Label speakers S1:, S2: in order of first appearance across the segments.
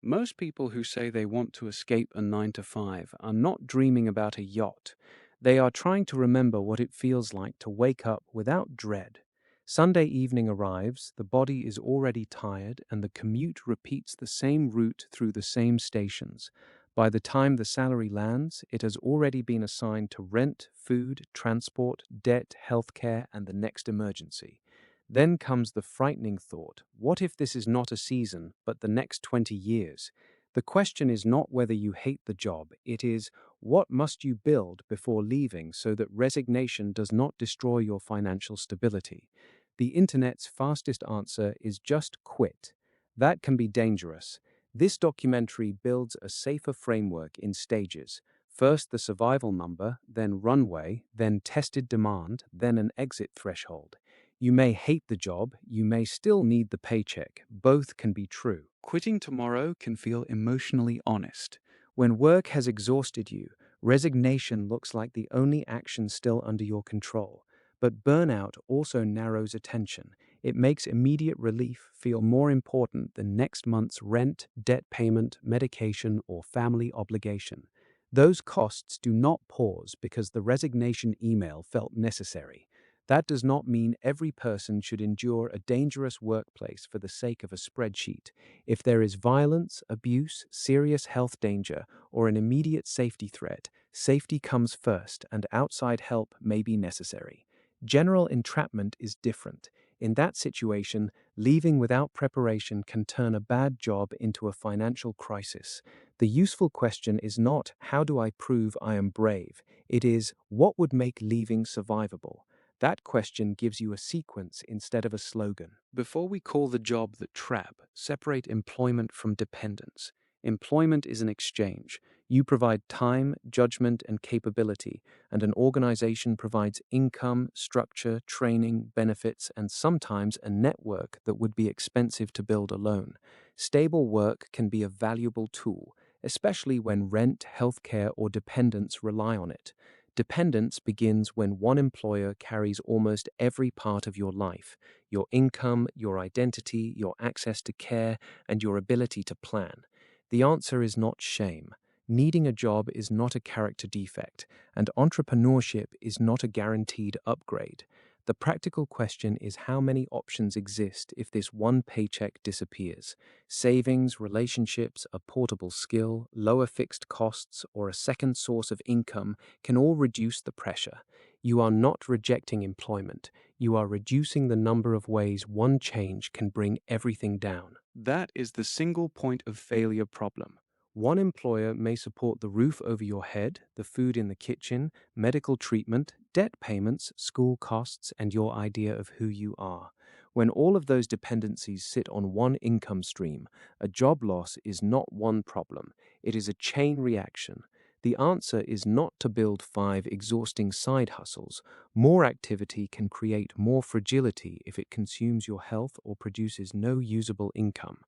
S1: Most people who say they want to escape a 9 to 5 are not dreaming about a yacht. They are trying to remember what it feels like to wake up without dread. Sunday evening arrives, the body is already tired, and the commute repeats the same route through the same stations. By the time the salary lands, it has already been assigned to rent, food, transport, debt, healthcare, and the next emergency. Then comes the frightening thought, what if this is not a season, but the next 20 years? The question is not whether you hate the job, it is, what must you build before leaving so that resignation does not destroy your financial stability? The internet's fastest answer is just quit. That can be dangerous. This documentary builds a safer framework in stages. First the survival number, then runway, then tested demand, then an exit threshold. You may hate the job, you may still need the paycheck. Both can be true. Quitting tomorrow can feel emotionally honest. When work has exhausted you, resignation looks like the only action still under your control. But burnout also narrows attention. It makes immediate relief feel more important than next month's rent, debt payment, medication, or family obligation. Those costs do not pause because the resignation email felt necessary. That does not mean every person should endure a dangerous workplace for the sake of a spreadsheet. If there is violence, abuse, serious health danger, or an immediate safety threat, safety comes first and outside help may be necessary. General entrapment is different. In that situation, leaving without preparation can turn a bad job into a financial crisis. The useful question is not, how do I prove I am brave? It is, what would make leaving survivable? That question gives you a sequence instead of a slogan. Before we call the job the trap, separate employment from dependence. Employment is an exchange. You provide time, judgment, and capability, and an organization provides income, structure, training, benefits, and sometimes a network that would be expensive to build alone. Stable work can be a valuable tool, especially when rent, healthcare, or dependence rely on it. Dependence begins when one employer carries almost every part of your life: your income, your identity, your access to care, and your ability to plan. The answer is not shame. Needing a job is not a character defect, and entrepreneurship is not a guaranteed upgrade. The practical question is how many options exist if this one paycheck disappears. Savings, relationships, a portable skill, lower fixed costs, or a second source of income can all reduce the pressure. You are not rejecting employment. You are reducing the number of ways one change can bring everything down. That is the single point of failure problem. One employer may support the roof over your head, the food in the kitchen, medical treatment, debt payments, school costs, and your idea of who you are. When all of those dependencies sit on one income stream, a job loss is not one problem, it is a chain reaction. The answer is not to build 5 exhausting side hustles. More activity can create more fragility if it consumes your health or produces no usable income.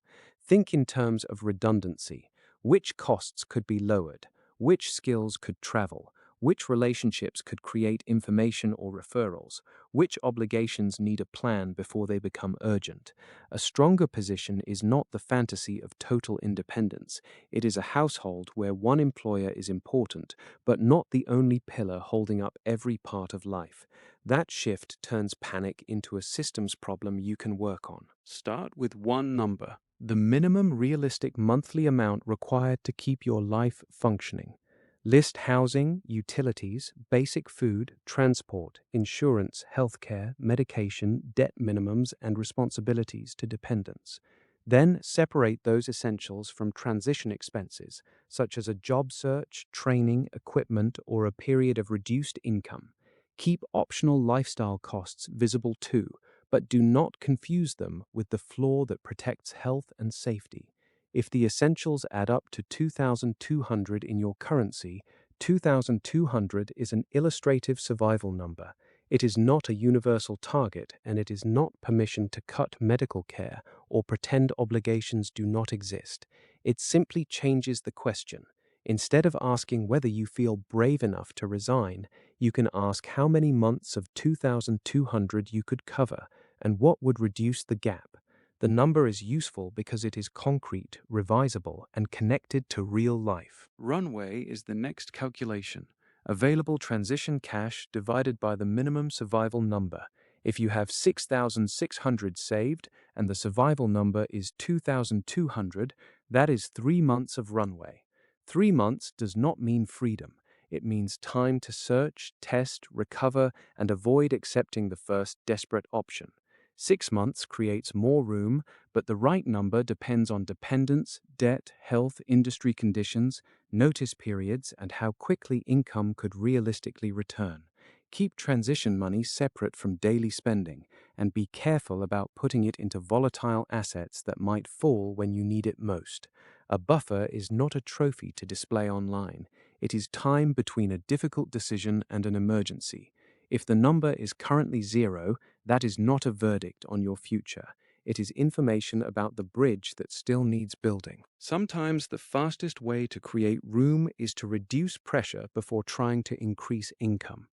S1: Think in terms of redundancy. Which costs could be lowered? Which skills could travel? Which relationships could create information or referrals? Which obligations need a plan before they become urgent? A stronger position is not the fantasy of total independence. It is a household where one employer is important, but not the only pillar holding up every part of life. That shift turns panic into a systems problem you can work on. Start with one number: the minimum realistic monthly amount required to keep your life functioning. List housing, utilities, basic food, transport, insurance, healthcare, medication, debt minimums, and responsibilities to dependents. Then separate those essentials from transition expenses, such as a job search, training, equipment, or a period of reduced income. Keep optional lifestyle costs visible too, but do not confuse them with the floor that protects health and safety. If the essentials add up to 2,200 in your currency, 2,200 is an illustrative survival number. It is not a universal target, and it is not permission to cut medical care or pretend obligations do not exist. It simply changes the question. Instead of asking whether you feel brave enough to resign, you can ask how many months of 2,200 you could cover and what would reduce the gap. The number is useful because it is concrete, revisable, and connected to real life. Runway is the next calculation. Available transition cash divided by the minimum survival number. If you have 6,600 saved and the survival number is 2,200, that is 3 months of runway. 3 months does not mean freedom. It means time to search, test, recover, and avoid accepting the first desperate option. 6 months creates more room, but the right number depends on dependence, debt, health, industry conditions, notice periods, and how quickly income could realistically return. Keep transition money separate from daily spending, and be careful about putting it into volatile assets that might fall when you need it most. A buffer is not a trophy to display online. It is time between a difficult decision and an emergency. If the number is currently 0, that is not a verdict on your future. It is information about the bridge that still needs building. Sometimes the fastest way to create room is to reduce pressure before trying to increase income.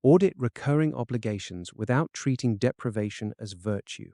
S1: Audit recurring obligations without treating deprivation as virtue.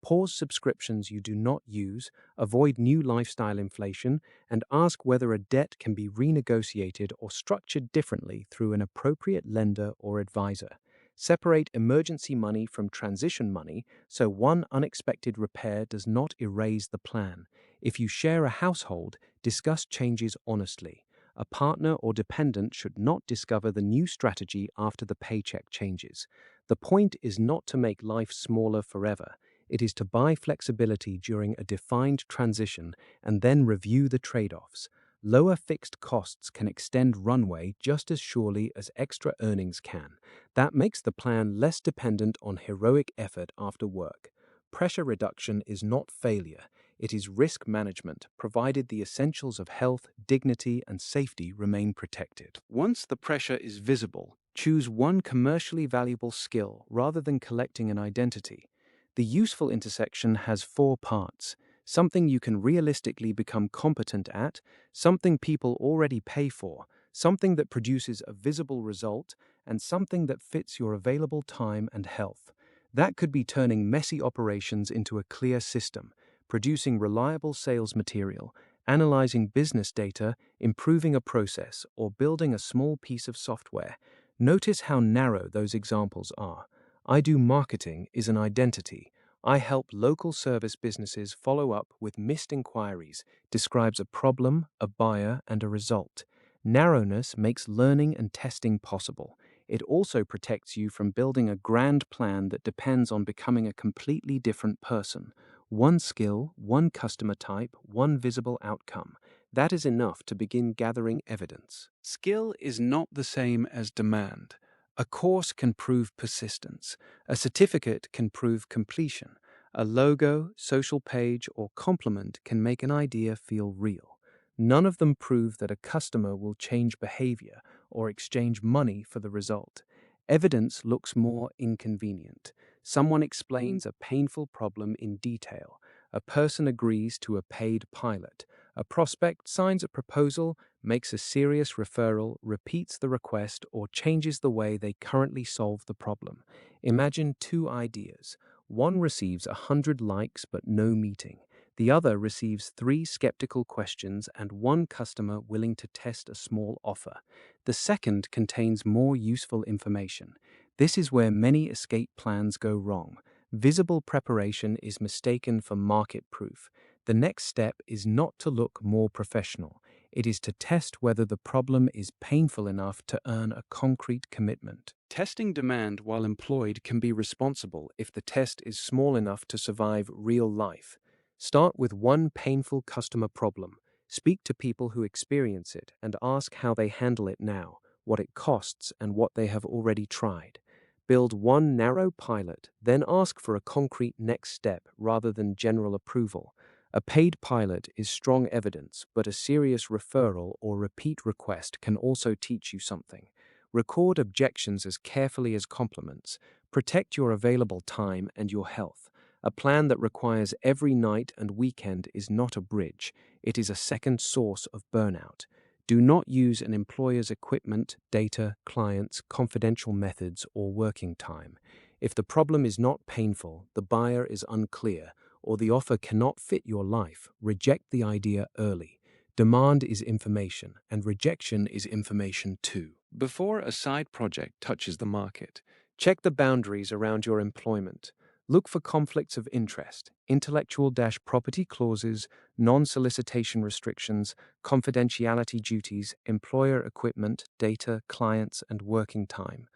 S1: Pause subscriptions you do not use, avoid new lifestyle inflation, and ask whether a debt can be renegotiated or structured differently through an appropriate lender or advisor. Separate emergency money from transition money so one unexpected repair does not erase the plan. If you share a household, discuss changes honestly. A partner or dependent should not discover the new strategy after the paycheck changes. The point is not to make life smaller forever. It is to buy flexibility during a defined transition and then review the trade-offs. Lower fixed costs can extend runway just as surely as extra earnings can. That makes the plan less dependent on heroic effort after work. Pressure reduction is not failure. It is risk management, provided the essentials of health, dignity, and safety remain protected. Once the pressure is visible, choose one commercially valuable skill rather than collecting an identity. The useful intersection has 4 parts. Something you can realistically become competent at, something people already pay for, something that produces a visible result, and something that fits your available time and health. That could be turning messy operations into a clear system, producing reliable sales material, analyzing business data, improving a process, or building a small piece of software. Notice how narrow those examples are. I do marketing is an identity. I help local service businesses follow up with missed inquiries, describes a problem, a buyer, and a result. Narrowness makes learning and testing possible. It also protects you from building a grand plan that depends on becoming a completely different person. One skill, one customer type, one visible outcome. That is enough to begin gathering evidence. Skill is not the same as demand. A course can prove persistence. A certificate can prove completion. A logo, social page, or compliment can make an idea feel real. None of them prove that a customer will change behavior or exchange money for the result. Evidence looks more inconvenient. Someone explains a painful problem in detail. A person agrees to a paid pilot. A prospect signs a proposal, makes a serious referral, repeats the request, or changes the way they currently solve the problem. Imagine 2 ideas. One receives 100 likes but no meeting. The other receives 3 skeptical questions and 1 customer willing to test a small offer. The second contains more useful information. This is where many escape plans go wrong. Visible preparation is mistaken for market proof. The next step is not to look more professional. It is to test whether the problem is painful enough to earn a concrete commitment. Testing demand while employed can be responsible if the test is small enough to survive real life. Start with one painful customer problem. Speak to people who experience it and ask how they handle it now, what it costs, and what they have already tried. Build one narrow pilot, then ask for a concrete next step rather than general approval. A paid pilot is strong evidence, but a serious referral or repeat request can also teach you something. Record objections as carefully as compliments. Protect your available time and your health. A plan that requires every night and weekend is not a bridge. It is a second source of burnout. Do not use an employer's equipment, data, clients, confidential methods, or working time. If the problem is not painful, the buyer is unclear, or the offer cannot fit your life, reject the idea early. Demand is information, and rejection is information too. Before a side project touches the market, check the boundaries around your employment. Look for conflicts of interest, intellectual-property clauses, non-solicitation restrictions, confidentiality duties, employer equipment, data, clients, and working time.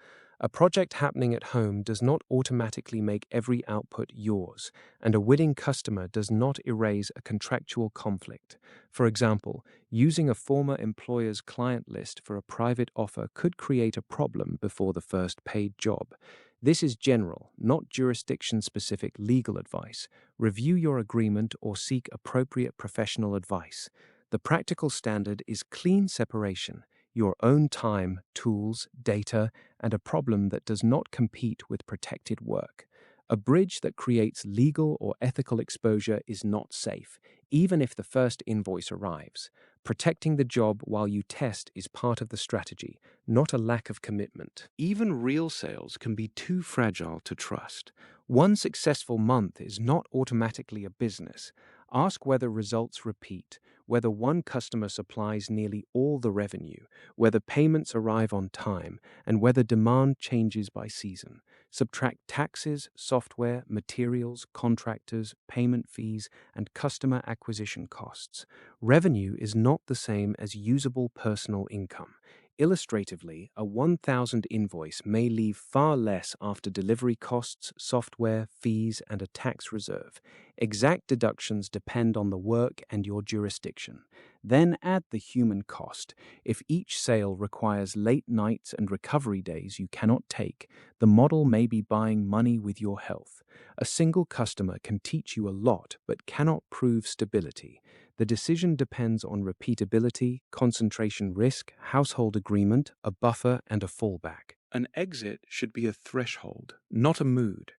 S1: A project happening at home does not automatically make every output yours, and a winning customer does not erase a contractual conflict. For example, using a former employer's client list for a private offer could create a problem before the first paid job. This is general, not jurisdiction-specific legal advice. Review your agreement or seek appropriate professional advice. The practical standard is clean separation, your own time, tools, data, and a problem that does not compete with protected work. A bridge that creates legal or ethical exposure is not safe, even if the first invoice arrives. Protecting the job while you test is part of the strategy, not a lack of commitment. Even real sales can be too fragile to trust. One successful month is not automatically a business. Ask whether results repeat, whether one customer supplies nearly all the revenue, whether payments arrive on time, and whether demand changes by season. Subtract taxes, software, materials, contractors, payment fees, and customer acquisition costs. Revenue is not the same as usable personal income. Illustratively, a 1,000 invoice may leave far less after delivery costs, software, fees, and a tax reserve. Exact deductions depend on the work and your jurisdiction. Then add the human cost. If each sale requires late nights and recovery days you cannot take, the model may be buying money with your health. A single customer can teach you a lot but cannot prove stability. The decision depends on repeatability, concentration risk, household agreement, a buffer, and a fallback. An exit should be a threshold, not a mood.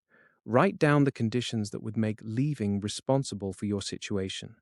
S1: Write down the conditions that would make leaving responsible for your situation.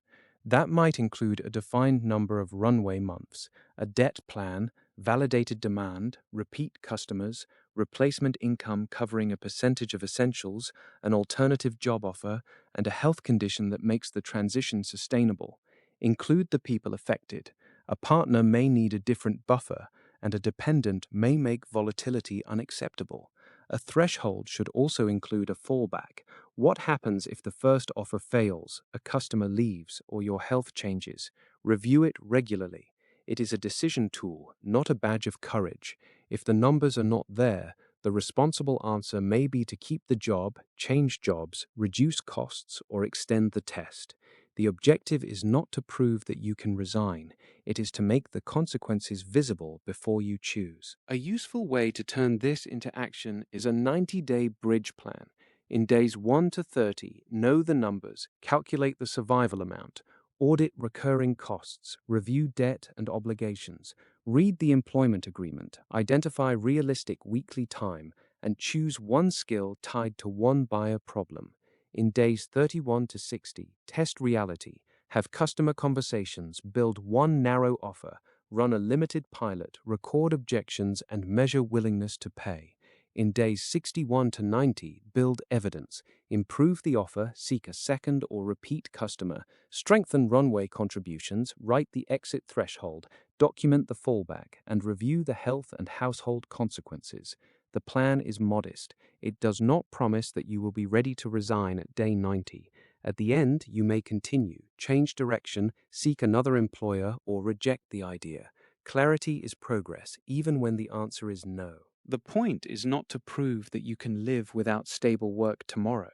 S1: That might include a defined number of runway months, a debt plan, validated demand, repeat customers, replacement income covering a percentage of essentials, an alternative job offer, and a health condition that makes the transition sustainable. Include the people affected. A partner may need a different buffer, and a dependent may make volatility unacceptable. A threshold should also include a fallback. What happens if the first offer fails, a customer leaves, or your health changes? Review it regularly. It is a decision tool, not a badge of courage. If the numbers are not there, the responsible answer may be to keep the job, change jobs, reduce costs, or extend the test. The objective is not to prove that you can resign. It is to make the consequences visible before you choose. A useful way to turn this into action is a 90-day bridge plan. In days 1 to 30, know the numbers, calculate the survival amount, audit recurring costs, review debt and obligations, read the employment agreement, identify realistic weekly time, and choose one skill tied to one buyer problem. In days 31 to 60, test reality, have customer conversations, build one narrow offer, run a limited pilot, record objections, and measure willingness to pay. In days 61 to 90, build evidence, improve the offer, seek a second or repeat customer, strengthen runway contributions, write the exit threshold, document the fallback, and review the health and household consequences. The plan is modest. It does not promise that you will be ready to resign at day 90. At the end, you may continue, change direction, seek another employer, or reject the idea. Clarity is progress, even when the answer is no. The point is not to prove that you can live without stable work tomorrow.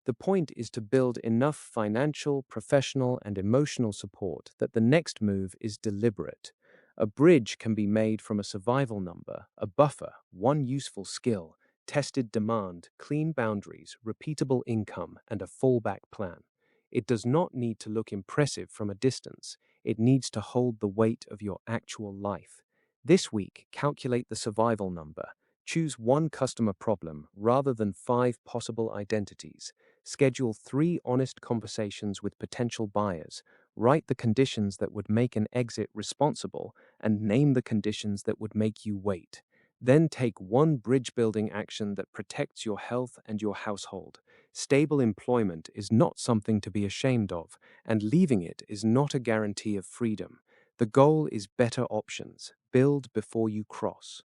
S1: The point is to build enough financial, professional, and emotional support that the next move is deliberate. A bridge can be made from a survival number, a buffer, one useful skill, tested demand, clean boundaries, repeatable income, and a fallback plan. It does not need to look impressive from a distance. It needs to hold the weight of your actual life. This week, calculate the survival number. Choose one customer problem rather than 5 possible identities. Schedule 3 honest conversations with potential buyers. Write the conditions that would make an exit responsible and name the conditions that would make you wait. Then take one bridge-building action that protects your health and your household. Stable employment is not something to be ashamed of, and leaving it is not a guarantee of freedom. The goal is better options. Build before you cross.